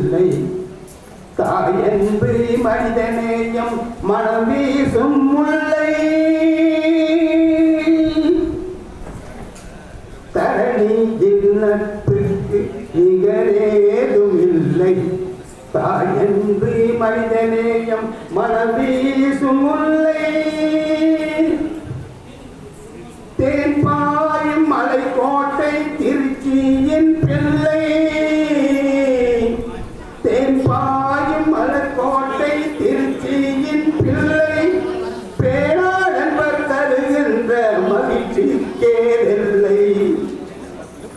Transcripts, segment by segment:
இல்லை. தாயன்பு மனிதநேயம் மனம் வீசும் முல்லை. தரணியில் நட்புக்கு நிகரேதும் இல்லை. தாயன்பு மனிதநேயம் மனம் வீசும் முல்லை. தேன்பாயும் மலைக்கோட்டை திருச்சியின் பிள்ளை. தேன்பாயும் மலைக்கோட்டை திருச்சியின் பிள்ளை. பேராடன்பர் தருகின்ற மகிழ்ச்சி கேடல்லை.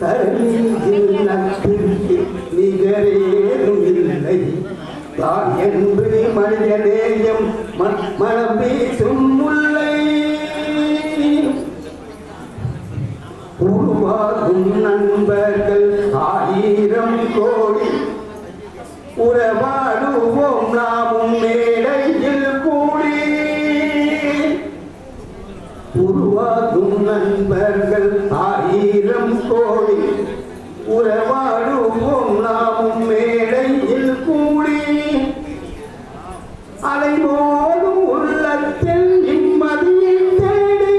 தரணியில் நட்பிற்கு நிகரேதும் இல்லை. தாயன்பு மனிதநேயம் மனம் வீசும் முல்லை. உருவாகும் நண்பர்கள் 1000 கோடி. உறவாடுவோம் நாமும் மேடையில் கூடி. உருவாகும் நண்பர்கள் 1000 கோடி. உறவாடுவோம் நாமும் மேடையில் கூடி. அலைமோதும் உள்ளத்தில் நிம்மதியை தேடி.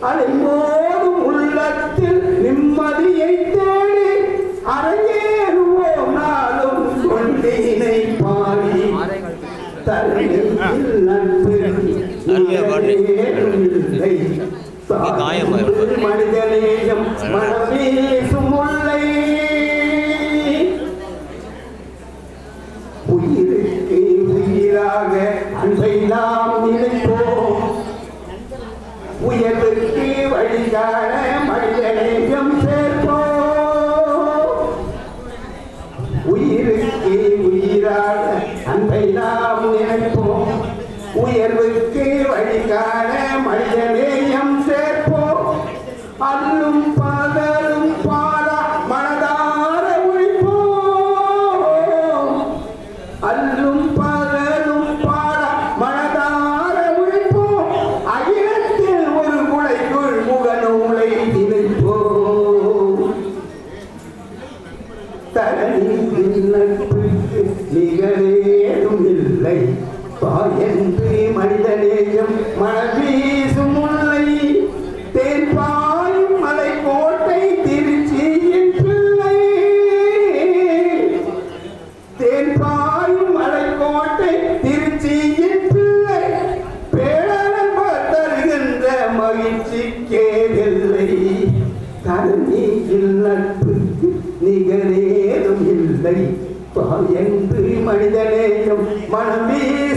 அலைமோதும் உள்ளத்தில் நிம்மதியை தேடி. அரங்கேறுவோம் நாளும் கொண்டினை பாடி. தரணியில் நட்பு இல்லை. மனிதநேயம் மனம் வீசும் முல்லை. உயிருக்கு உயிராக அன்பை நாம் நினைப்போம். உயர்வுக்கு வழிகாண மனிதநேயம் சேர்ப்போம். உயிருக்கு உயிராக அன்பை நாம் நினைப்போம். உயர்வுக்கு வழிகாண மனிதநேயம் சேர்ப்போம். அல்லும் பகலும் பாரா மனதார உழைப்போம். அல்லும் பகலும் பாரா மனதார உழைப்போம். அகிலத்தில் ஒரு குலைக்குள் முகநூலை நினைப்போம். தரணியில் நட்புக்கு நிகரேதும் இல்லை. தாயன்பு மனிதநேயம் மனம் வீசும் முல்லை. தேன்பாயும் மலைக்கோட்டை திருச்சியின் பிள்ளை. தேன்பாயும் மலைக்கோட்டை திருச்சியின் பிள்ளை. பேரன்பர் தருகின்ற மகிழ்ச்சி கேடல்லை. தரணியில் நட்புக்கு நிகரேதும் இல்லை. தாயன்பு மனிதநேயம் மனம் வீசும்